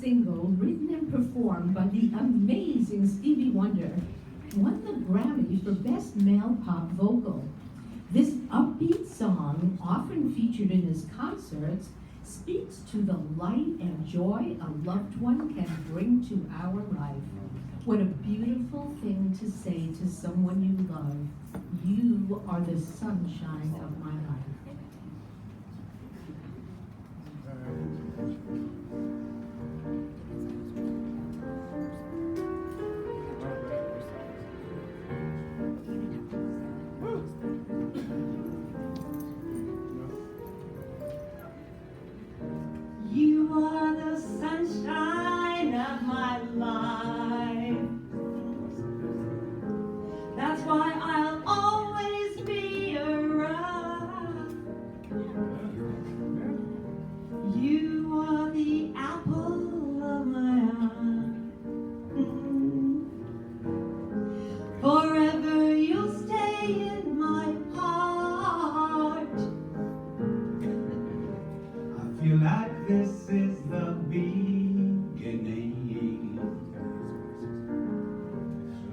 single, written and performed by the amazing Stevie Wonder, won the Grammy for Best Male Pop Vocal. This upbeat song, often featured in his concerts, speaks to the light and joy a loved one can bring to our life. What a beautiful thing to say to someone you love. You are the sunshine of my life. You are the sunshine of my life. That's why I'll always be around. You are the apple of my eye. Forever you'll stay in my heart. I feel like this is the beginning.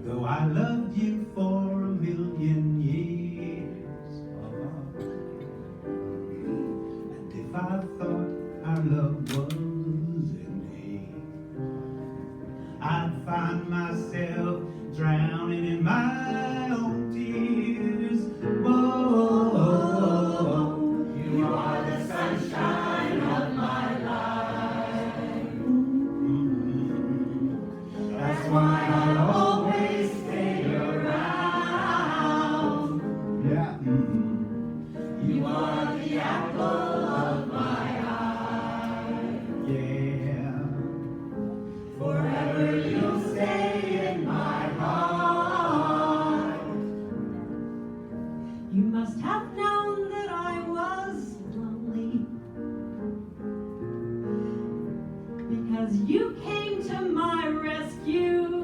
Though I loved you for a million years. And if I thought our love was ending, I'd find myself drowning in my own tears. Whoa, you are the sunshine of my life. That's why I'll always stay around. Yeah. You are the apple of my eye. Yeah. Forever you'll stay in my heart. You must have known that I was lonely, because you came to my rescue.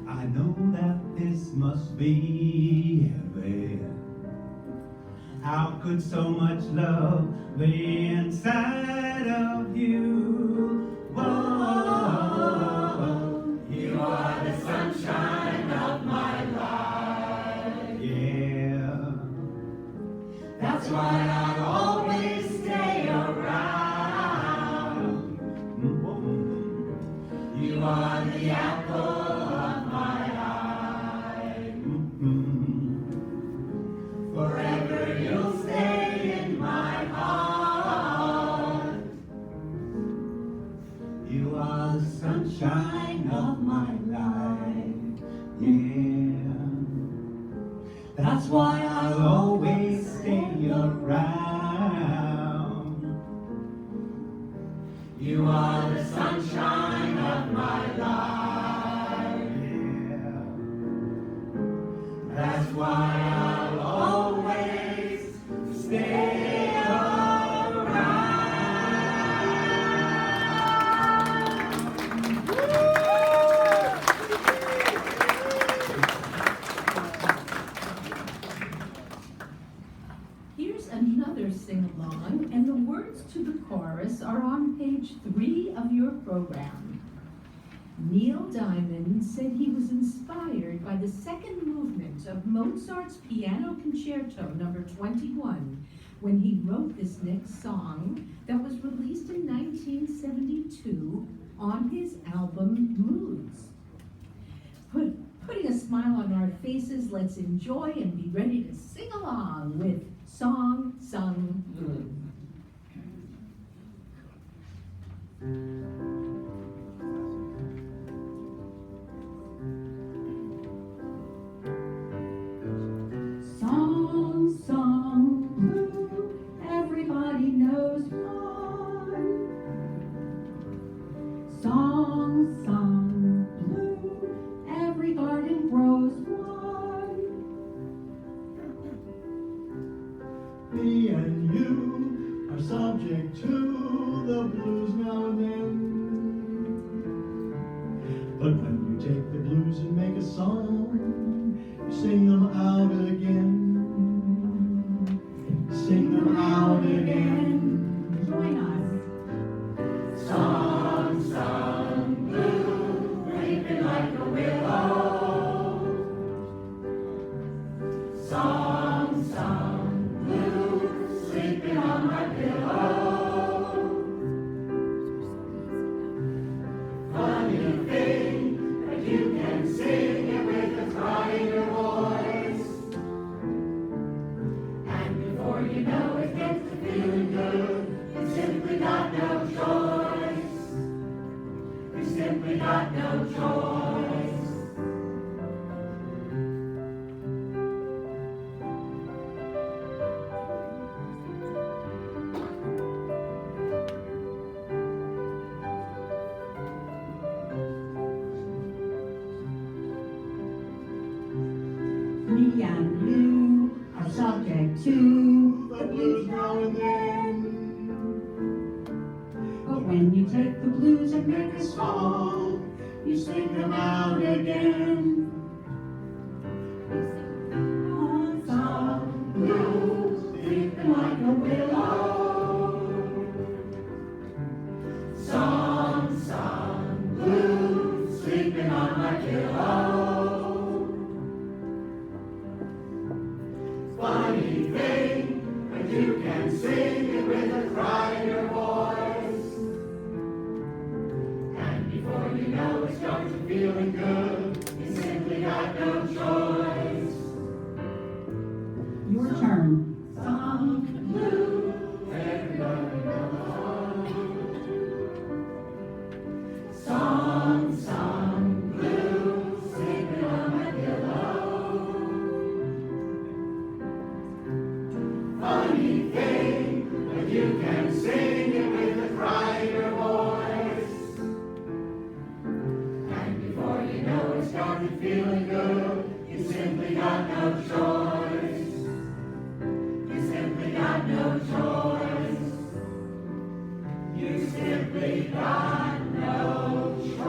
I know that this must be heaven. How could so much love be inside of you? Whoa, you are the sunshine of my life. Yeah, that's why I'll always stay around. You are the apple of my eye. Forever you'll stay in my heart. You are the sunshine of my life. Yeah, that's why I'll always stay around. You are the sunshine of my life. Yeah, that's why I'll always stay around. Here's another sing-along, and the words to the chorus are on page 3 of your program. Neil Diamond said he was inspired by the second movement of Mozart's Piano Concerto No. 21 when he wrote this next song that was released in 1972 on his album Moods. Putting a smile on our faces, let's enjoy and be ready to sing along with Song Sung Good. Song sung blue, everybody knows one. Song sung blue, every garden grows one. Me and you are subject to the blues now and then. But when you take the blues and make a song, you sing them out again. Sing them out again. Join us. simply got no choice. Me and you are subject to the blues now and then. But when you take the blues and make a song, you sing them out again. Some blues sleeping like a willow. Some blues sleeping on my pillow. Funny thing, but you can sing it with a cry in your voice. And before you know it starts feeling good, you simply got no choice. Your turn. Some blues, everybody knows. Some blues, sleeping on my pillow. Funny thing, but you can sing it with a cry in your voice. And before you know it started feeling good, you simply got no choice. You simply got no choice. You simply got no choice.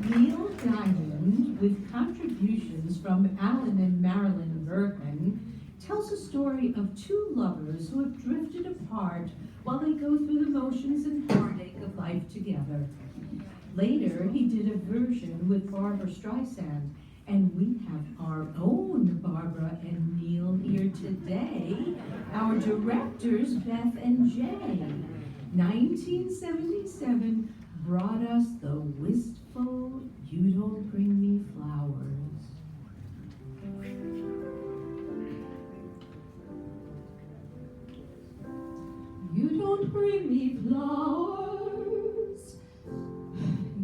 Neil Diamond, with contributions from Alan and Marilyn Bergman, tells a story of two lovers who have drifted apart while they go through the motions and heartache of life together. Later, he did a version with Barbara Streisand, and we have our own Barbara and Neil here today, our directors Beth and Jay. 1977 brought us the wistful You Don't Bring Me Flowers. You don't bring me flowers,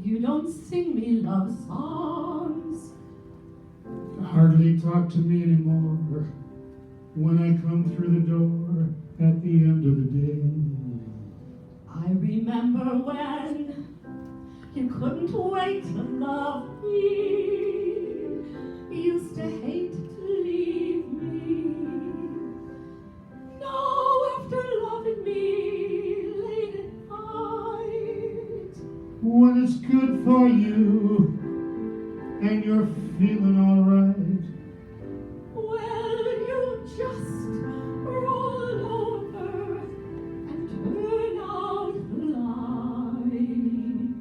you don't sing me love songs. Hardly talk to me anymore when I come through the door at the end of the day. I remember when you couldn't wait to love me. You used to hate to leave me. Now after loving me late at night, When it's good for you and you're feeling alright, well, you just roll over and turn out the light.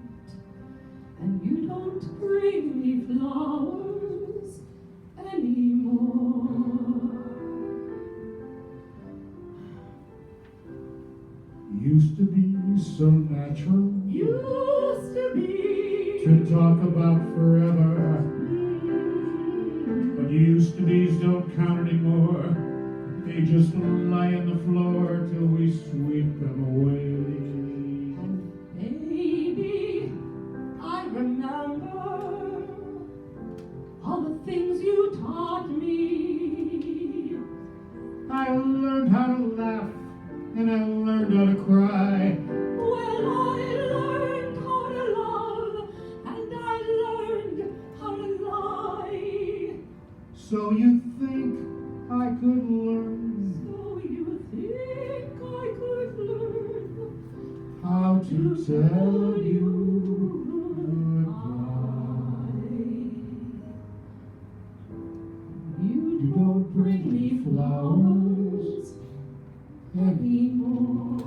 And you don't bring me flowers anymore. used to be so natural Used to be to talk about forever. But used to be's don't count anymore. They just lie on the floor till we sweep them away. And baby, I remember all the things you taught me. I learned how to laugh and I learned how to cry. Well, I learned how to love and I learned how to lie. So you think I could learn So you think I could learn how to tell you you you don't bring me flowers anymore.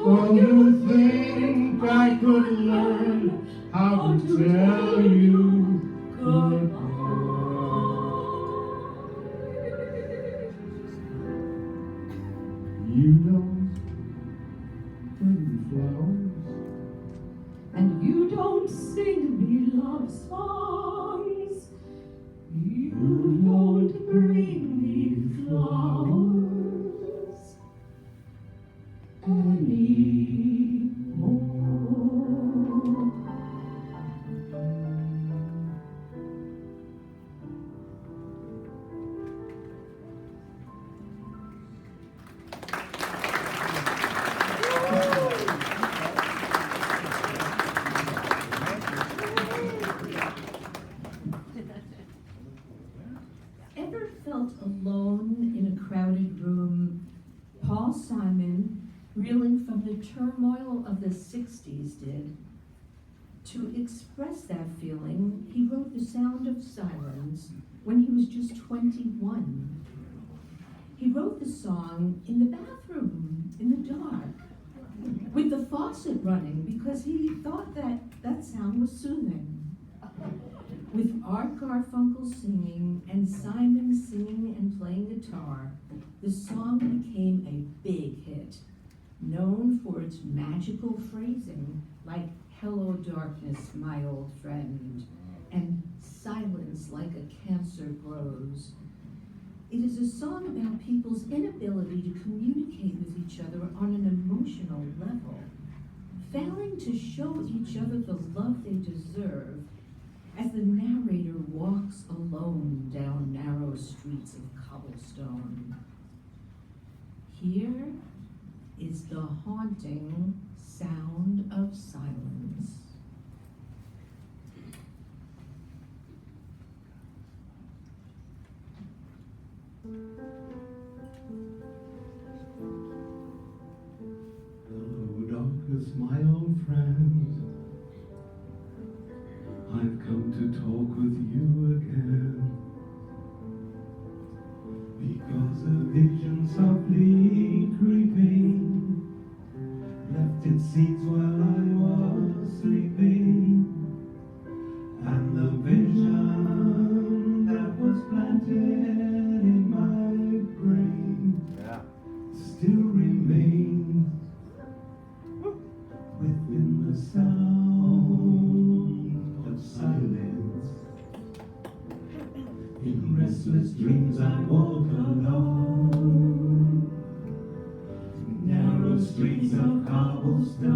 So you think I could learn how to tell you goodbye? You don't bring me flowers of songs. You don't bring me flowers anymore. Ever felt alone in a crowded room? Paul Simon, reeling from the turmoil of the 60s, did. To express that feeling, he wrote The Sound of Silence when he was just 21. He wrote the song in the bathroom, in the dark, with the faucet running because he thought that sound was soothing. With Art Garfunkel singing and Simon singing and playing guitar, the song became a big hit, known for its magical phrasing like "Hello darkness, my old friend," and "Silence like a cancer grows." It is a song about people's inability to communicate with each other on an emotional level, failing to show each other the love they deserve, as the narrator walks alone down narrow streets of cobblestone. Here is the haunting sound of silence. Hello, darkness, my old friend. I've come to talk with you again, because a vision softly creeping left its seeds while I was sleeping, and the vision that was planted in my brain still remains within the sound of silence. In restless dreams I walk alone, narrow streets of cobblestones,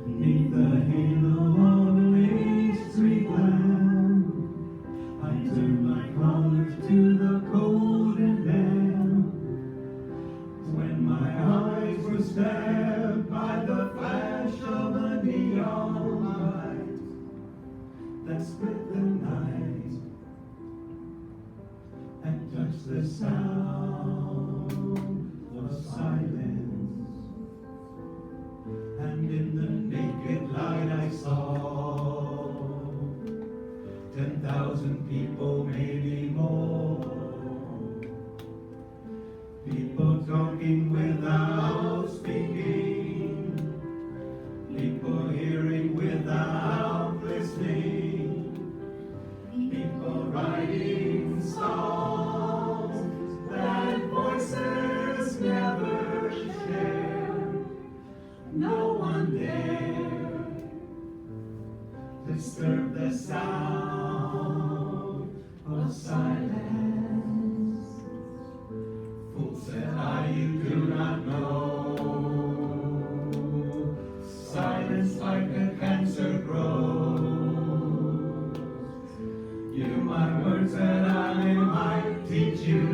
neath the halo of a late street lamp. I turn my collar to the cold and damp, when my eyes were stabbed by the flash of a neon light that split the night and touched the sound of silence. And in the naked light I saw 10,000 people, maybe more. People talking without speaking, people hearing without listening, people writing songs that voices never share. No one dare disturb the sound of silence. Fool, said I, you do not know. Silence like a cancer grows. You my words that I might teach you.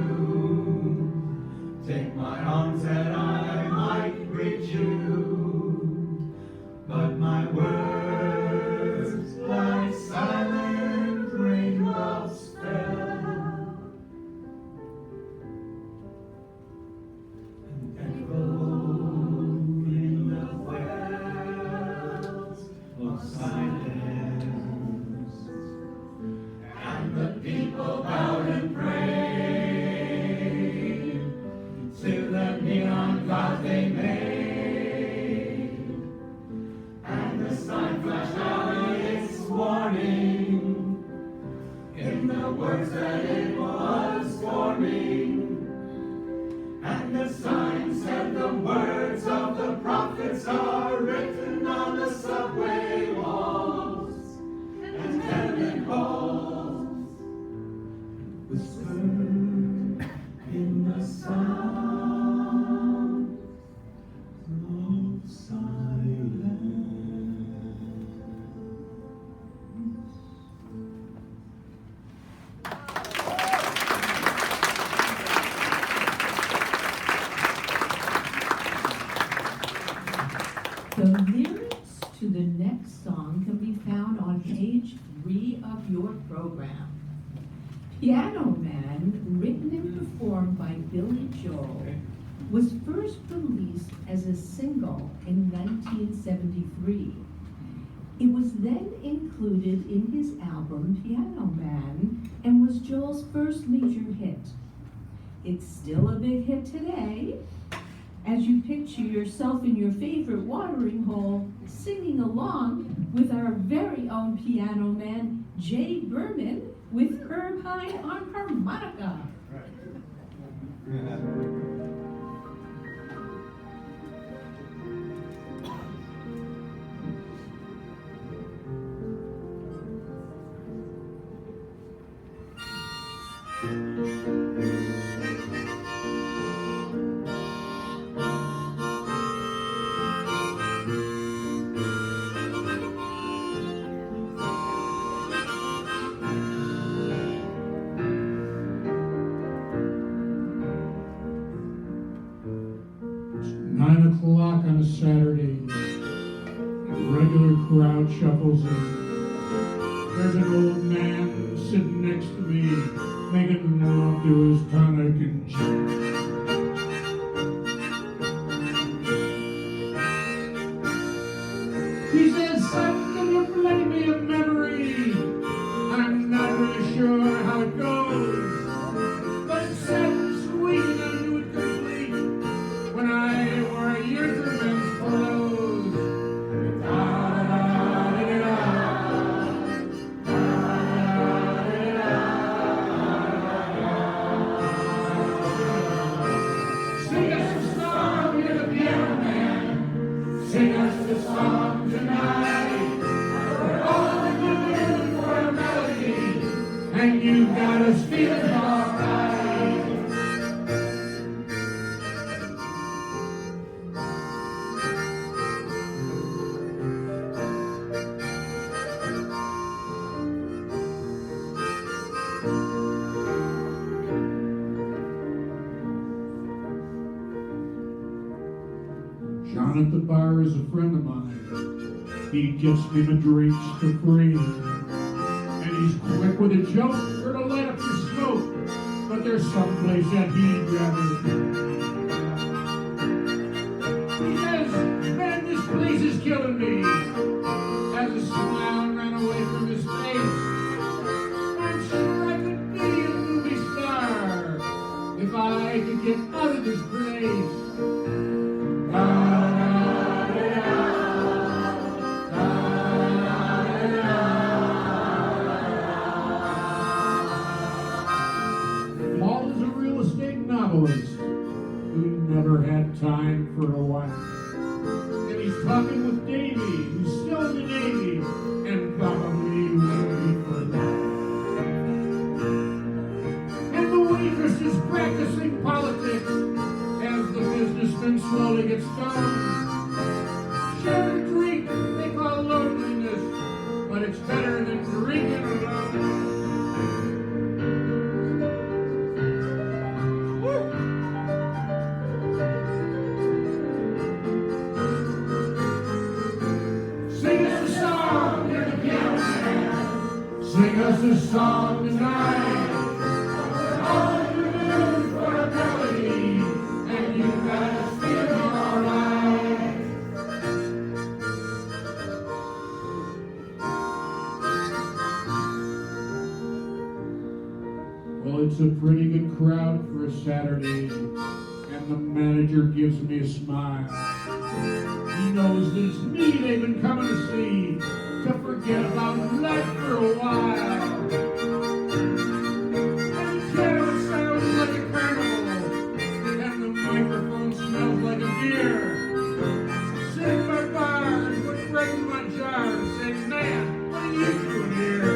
Take my arms that I might reach you. But my words like silent raindrops fell and echoed in the wells of silence. And the people bowed and prayed to the neon god they made. And the sign flashed out its warning in the words that it was forming. And the sign said the words of the prophets are written on the subway wall. The lyrics to the next song can be found on page 3 of your program. Piano Man, written and performed by Billy Joel, was first released as a single in 1973. It was then included in his album Piano Man and was Joel's first major hit. It's still a big hit today, as you picture yourself in your favorite watering hole singing along with our very own piano man, Jay Berman, with Herb Hyde on harmonica. It's 9 o'clock on a Saturday. The regular crowd shuffles in. There's an old man sitting next to me, making love to his tonic and gin. He says, "Son, can you play me a memory? I'm not really sure how it goes, but it's sad and sweet and I knew it complete when I wore a yeoman's clothes." Sing us a song, you're the piano man. Sing us the song tonight. We're all looking for a melody, and you got us feeling alright. John at the bar is a friend of mine. He gets me my drinks for free. And he's quick with a joke or to light up your smoke. But there's someplace that he'd rather be. He says, "Man, this place is killing me." As a smile ran away from his face. I'm sure I could be a movie star if I could get out of this place. Paul is a real estate novelist who never had time for a wife. And he's talking with Davy, who's still in the Navy, and probably will be for life. And the waitress is practicing politics as the businessman slowly gets stoned. Share a drink they call loneliness, but it's better than drinking alone. Sing us a song, you're the piano man. Sing us a song tonight. We're all in the mood for a melody, and you got us feeling alright. Well, it's a pretty good crowd for a Saturday, and the manager gives me a smile. He knows that it's me they've been coming to see, to forget about life for a while. And the piano sounds like a carnival, and the microphone smells like a beer. Sit in my bar and put bread in my jar and say, "Man, what are you doing here?"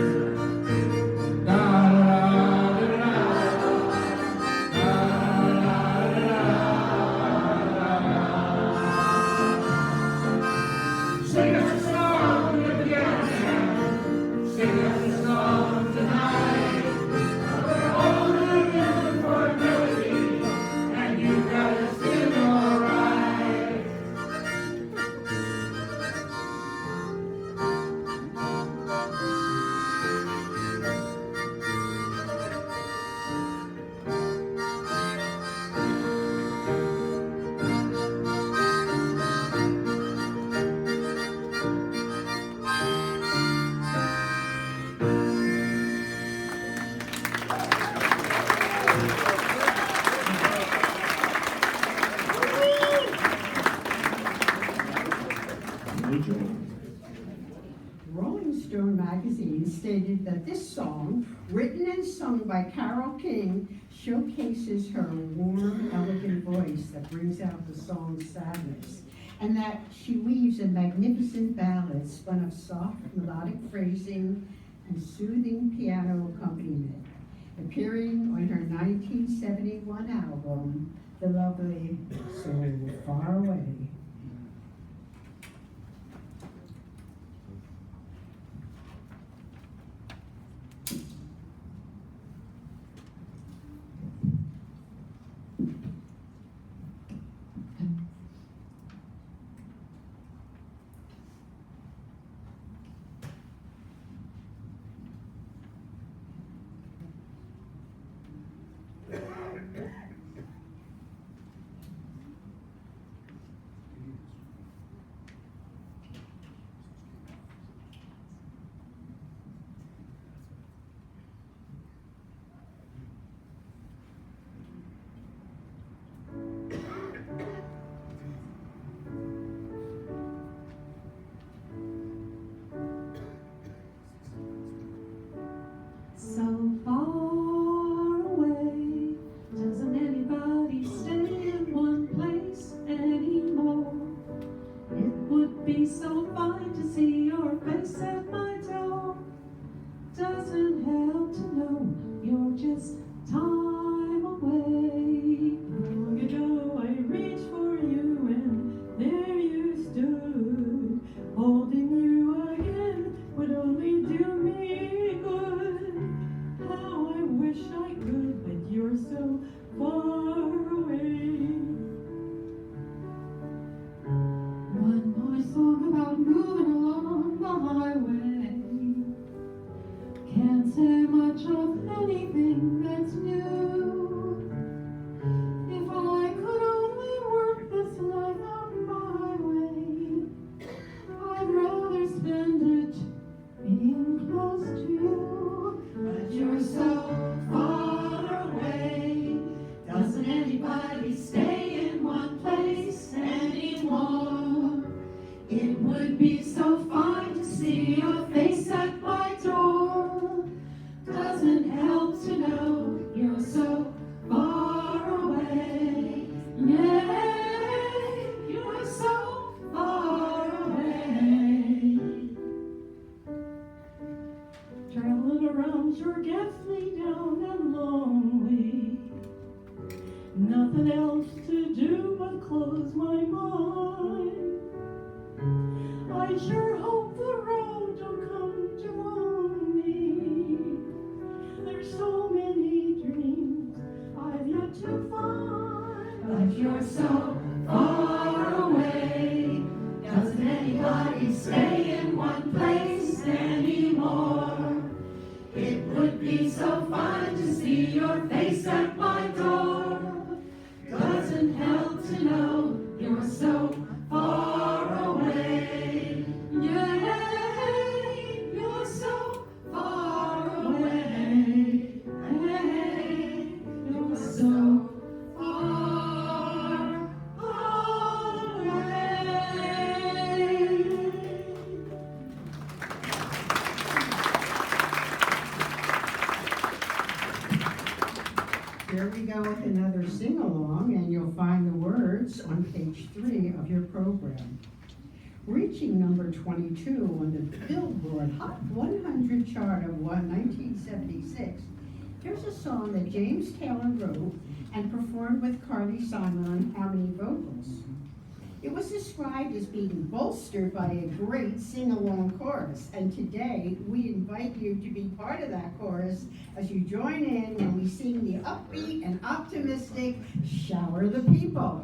Sing us a song, you're the piano man. Sing us a song Written and sung by Carole King, showcases her warm, elegant voice that brings out the song's sadness, and that she weaves a magnificent ballad spun of soft, melodic phrasing and soothing piano accompaniment, appearing on her 1971 album, the lovely So Far Away. So far away, doesn't anybody stay in one place anymore? It would be so fine to see your face at my door. Doesn't help to know you're just time away. Long ago I reached for you and there you stood. Holding you again would only do me good. How I wish I could, but you're so far away. One more song about moving along the highway. Can't say much of anything that's new. If I could only work this life out my way, I'd rather spend it being close to you. But you're so far away. Doesn't anybody stay in one place anymore? It would be so fine to see your face at my door. Doesn't help to know you're so far away. Yeah, you're so far away. Traveling around sure gets me down and lonely. Nothing else to do but close my mind. I sure hope the road don't come to own me. There's so many dreams I've yet to find. But you're so far away. Doesn't anybody stay in one place anymore? It would be so fine to see your face at my door. Doesn't help to know you're so far away. Yeah, you're so far away. Hey, you're so far away. Here we go with another sing-along, and you'll find the words on page 3 of your program. Reaching number 22 on the Billboard Hot 100 chart of 1976, here's a song that James Taylor wrote and performed with Carly Simon on harmony vocals. It was described as being bolstered by a great sing-along chorus, and today we invite you to be part of that chorus as you join in when we sing the upbeat and optimistic Shower the People.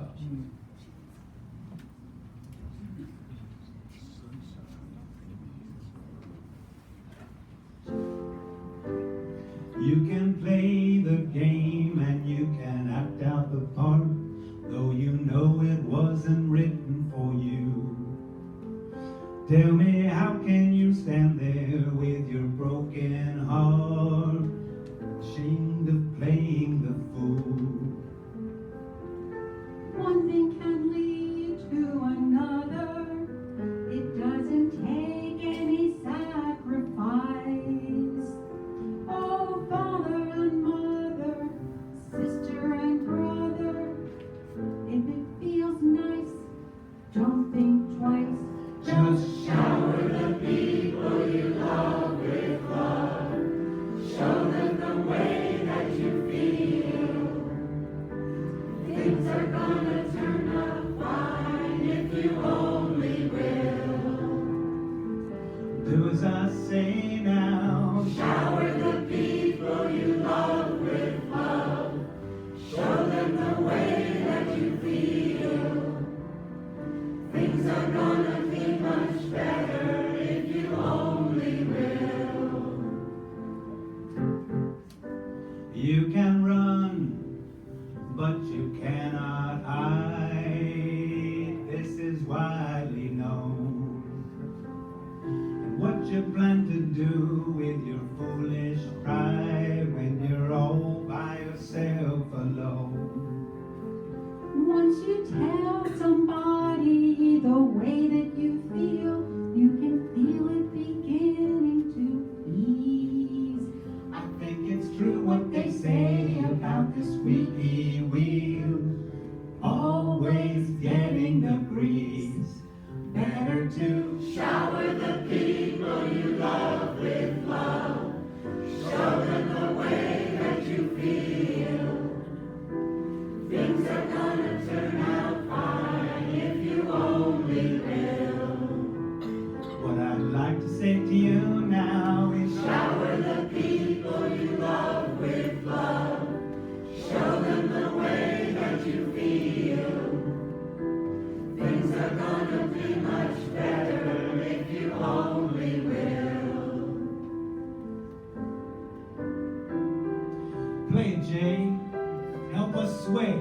You can play the game and you can act out the part, though you know it wasn't written for you. Tell me, how can you stand there with your broken heart, ashamed of playing the fool? One thing can lead to another. It doesn't take any sacrifice. Oh, You can run, but you cannot hide. This is widely known. And what you plan to do with your foolish pride when you're all by yourself alone? Once you tell somebody the way that you feel, you can feel it beginning to ease. I think it's true what they say about the squeaky wheel, always getting the grease. Better to Shower the people you love with love. Show them the way that you feel. Things are gonna turn out fine if you only will. what I'd like to say to you now is Shower the people you love with love. Show them the way that you feel. Things are gonna be much better if you only will. play it, Jay. Help us sway.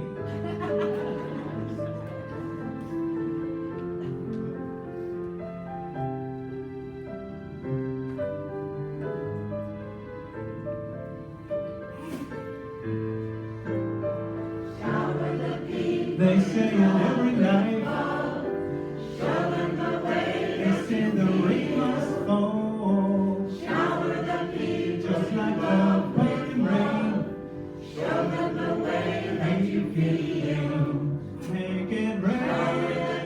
Shower the people They say in every life, show them the way they say the rain must fall. Shower the people Just like the pouring rain, show them the way that you feel. make it rain.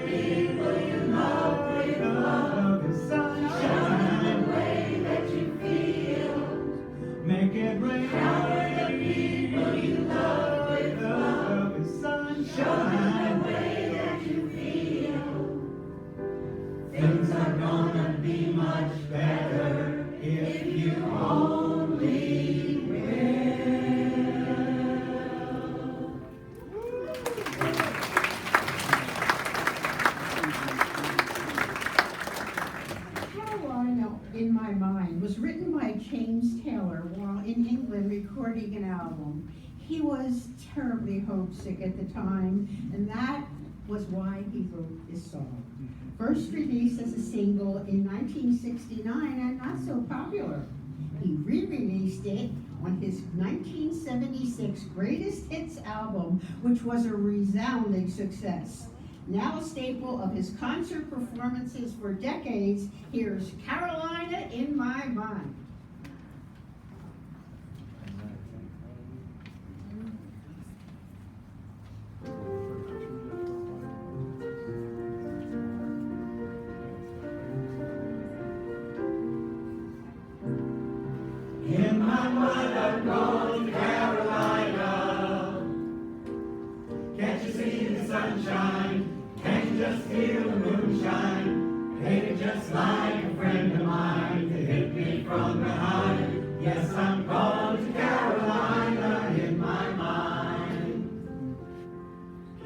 People you love with Love is sunshine, way that you feel. make it rain. People you love with Love is sunshine. way that you feel. Things are gonna be much better if you only Carolina in My Mind was written by James Taylor while in England recording an album. He was terribly homesick at the time, and that was why he wrote this song. First released as a single in 1969 and not so popular. He re-released it on his 1976 Greatest Hits album, which was a resounding success. Now a staple of his concert performances for decades, here's Carolina in My Mind. In my mind I'm going to Carolina. Can't you see the sunshine? Can't you just feel the moonshine? Ain't it just like a friend of mine to hit me from behind? Yes, I'm going to Carolina in my mind.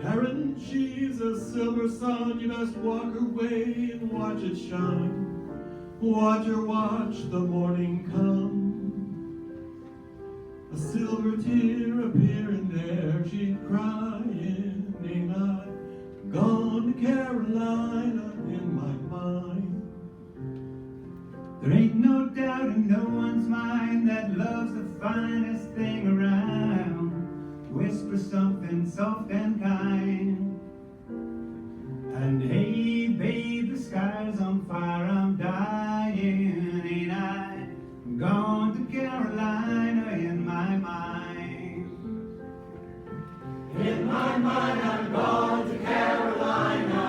Karen, she's a silver sun. You best walk away and watch it shine. Watch her watch the morning come. A silver tear appearing there, she's crying, ain't I gone to Carolina in my mind? There ain't no doubt in no one's mind that love's the finest thing around. Whisper something soft and kind. And hey, babe, the sky's on fire, I'm dying, ain't I gone to Carolina in my mind? In my mind, I'm gone to Carolina.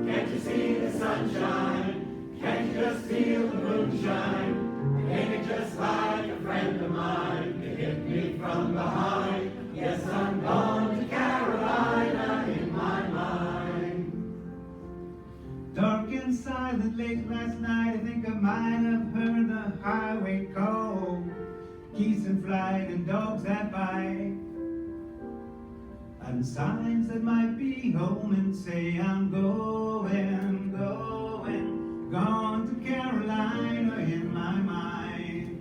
Can't you see the sunshine? Can't you just feel the moonshine? Ain't it just like a friend of mine to hit me from behind? Yes, I'm gone to Carolina in my mind. Dark and silent late last night, I think I might have heard the highway call. Geese in flight and dogs that bite, and signs that might be home and say I'm going, gone to Carolina in my mind.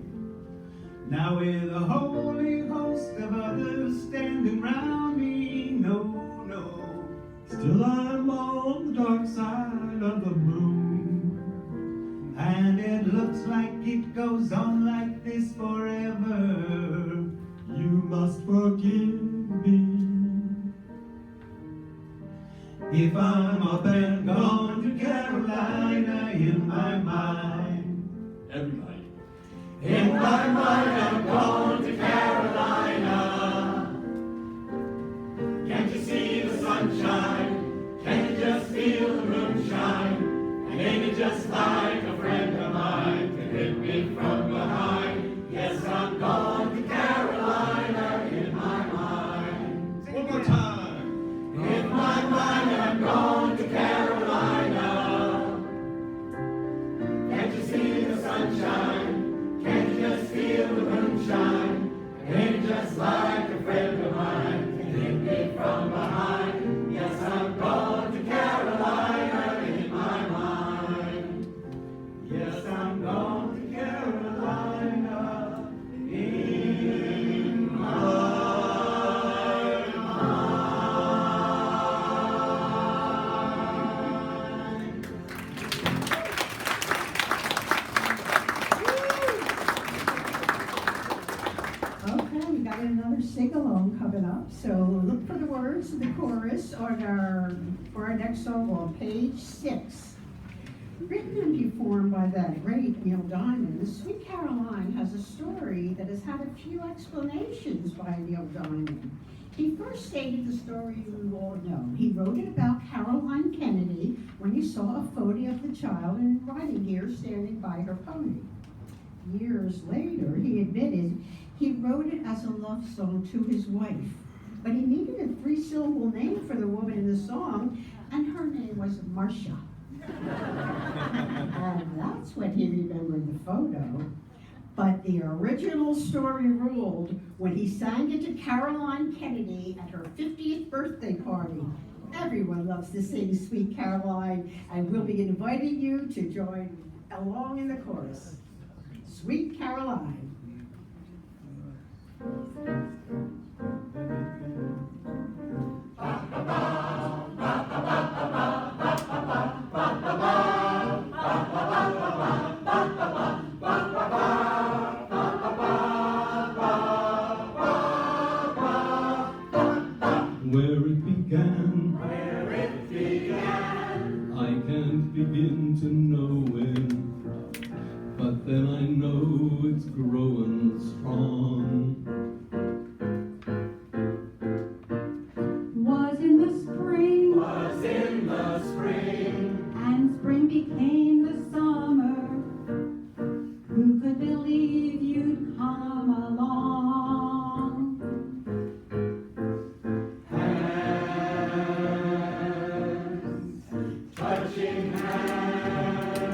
Now with a holy host of others standing round me, no, no. Still I'm on the dark side of the moon, and it looks like it goes on like this forever. You must forgive me if I'm up and gone to Carolina in my mind. Everybody. In my mind I'm gone to Carolina. Can't you see the sunshine? Can't you just feel the moonshine? And ain't it just like a friend of mine to hit me from behind? Yes, I'm gone to Carolina in my mind. One more time. In my mind I'm gone to Carolina. Can't you see the sunshine? Can't you just feel the moonshine? Ain't it just like a friend of mine to hit me from behind? Yes, I'm gone to Carolina in my mind. Yes, I'm gone to Carolina in my mind. Okay, we got another sing-along coming up, so look for the words of the chorus for our next song on page 6. Written and performed by that great Neil Diamond, Sweet Caroline has a story that has had a few explanations by Neil Diamond. He first stated the story you all know. He wrote it about Caroline Kennedy when he saw a photo of the child in riding gear standing by her pony. Years later, he admitted he wrote it as a love song to his wife, but he needed a 3-syllable name for the woman in the song, and her name was Marcia. And that's when he remembered the photo. But the original story ruled when he sang it to Caroline Kennedy at her 50th birthday party. Everyone loves to sing Sweet Caroline, and we'll be inviting you to join along in the chorus. Sweet Caroline. Where it began, I can't begin to know it, but then I know it's growing strong. Was in the spring, and spring became the summer. Who could believe you'd come along? Touching hands,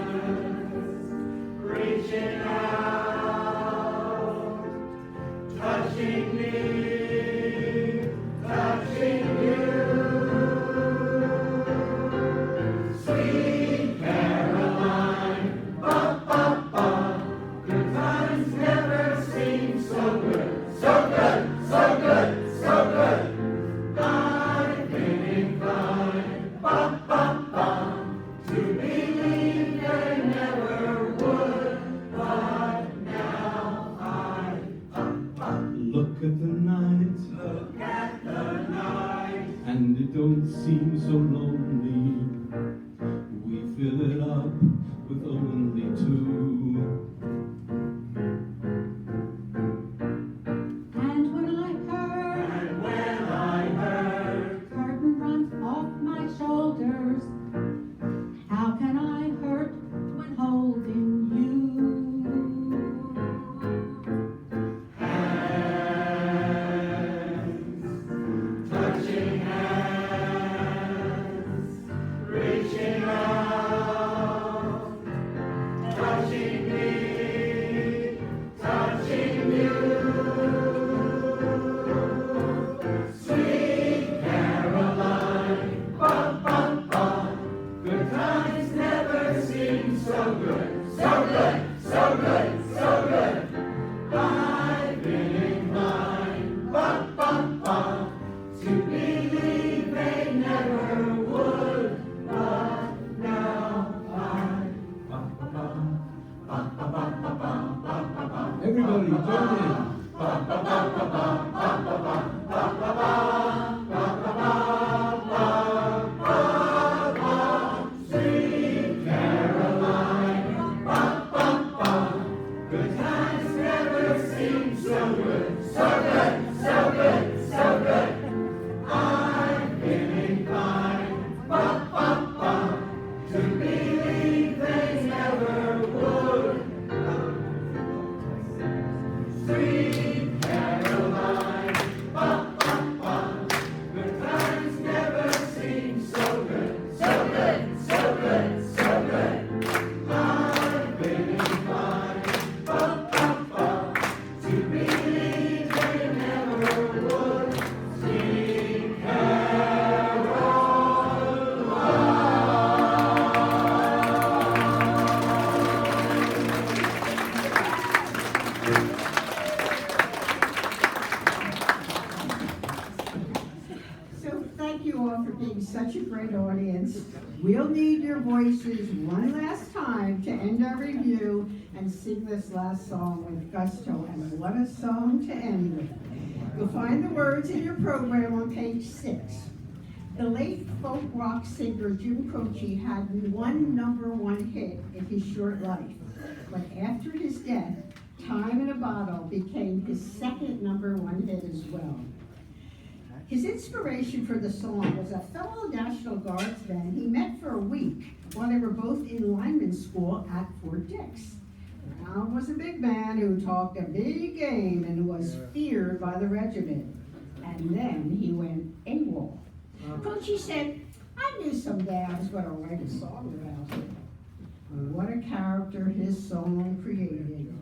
reaching out, touching me, touching you. Sweet Caroline, ba ba ba. Good times never seem so good, so good, so good, so good. I've been inclined, ba ba ba, to believe they never would, but now I look at the night, and it don't seem so lonely. We fill it up with only 2. And when I heard curtain runs off my shoulders, how can I hurt when holding you? Touching hands, everybody join in. Sweet Caroline, good times never seem so good, so good, so good, so good. I've been inclined, to believe they never would. Sweet Caroline, good times never seem so good, so good, so good, so good. I've been inclined, to believe they never would. Sweet So thank you all for being such a great audience. We'll need your voices one last time to end our review and sing this last song with gusto. And what a song to end with. You'll find the words in your program on page 6. The late folk rock singer Jim Croce had one #1 hit in his short life. But after his death, Time in a Bottle became his second #1 hit as well. His inspiration for the song was a fellow National Guardsman he met for a week while they were both in lineman school at Fort Dix. Brown was a big man who talked a big game and was feared by the regiment. And then he went AWOL. Croce said, I knew someday I was going to write a song about him. What a character his song created.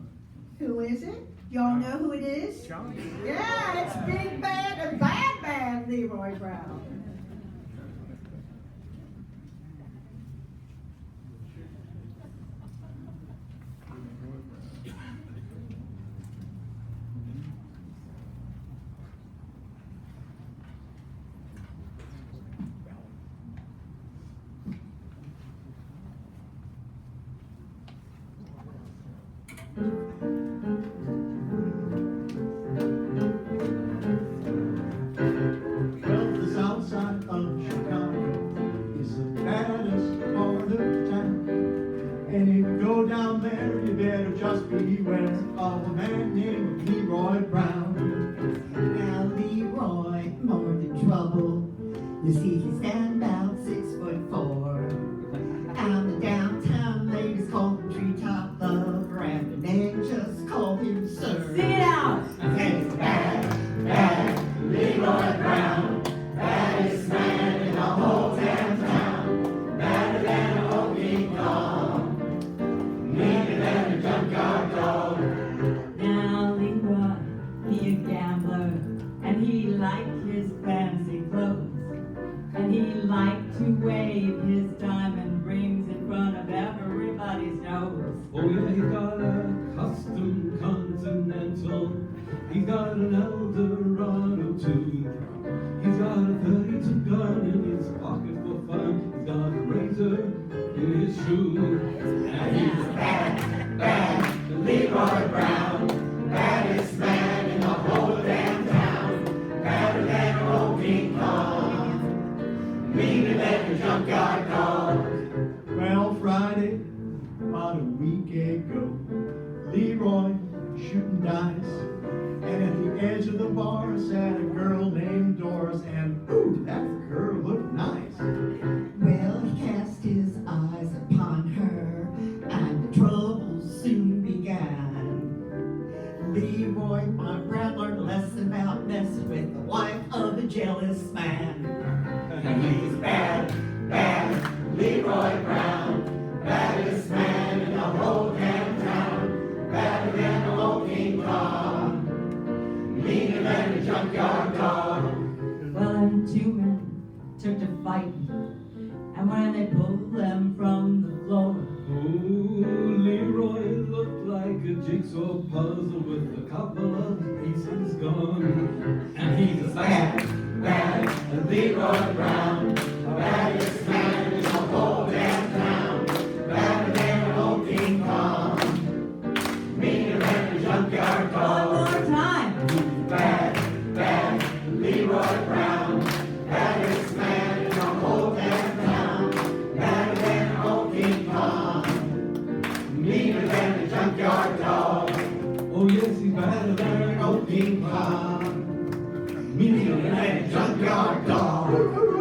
Who is it? Y'all know who it is? Johnny. Yeah, it's Big Bad and Bad Bad Leroy Brown. Well, the south side of Chicago is the baddest part of town. And if you go down there, you better just beware of a man named Leroy Brown. Now Leroy, more than trouble. You see, he stand about 6'4". And the downtown ladies call him Treetop Lover, and the men just call him Sir. Sing it out. He's bad, bad Leroy Brown, baddest man in the whole damn town. Badder than a Hokey Kong, meaner than a junkyard dog. Now Leroy, he a gambler, and he liked his fancy clothes, and he liked to wave his diamond rings in front of everybody's nose. Oh yeah, he got a custom Continental. He's got an Eldorado too. He's got a 32 gun in his pocket for fun. He's got a razor in his shoe. And he's bad, bad Leroy Brown, baddest man in the whole damn town. Badder than a old King Kong, meaner than a junkyard dog. Well, Friday, about a week ago, Leroy shooting dice, and at the edge of the bar sat a girl named Doris, and ooh, that girl looked nice. Well, he cast his eyes upon her, and the trouble soon began. Leroy, my Brown, learned a lesson about messing with the wife of a jealous man. And he's bad, bad Leroy Brown, baddest man in the whole damn town. Badder than a old King Kong, meaner than a junkyard dog. Well, them two men took to fighting, and when they pulled them from the floor, Oh, Leroy looked like a jigsaw puzzle with a couple of pieces gone. And he's bad, bad Leroy Brown, baddest man in the whole damn town. Badder than an old King Kong, meaner than a junkyard and there go King Kong. Meet him at a junkyard dog.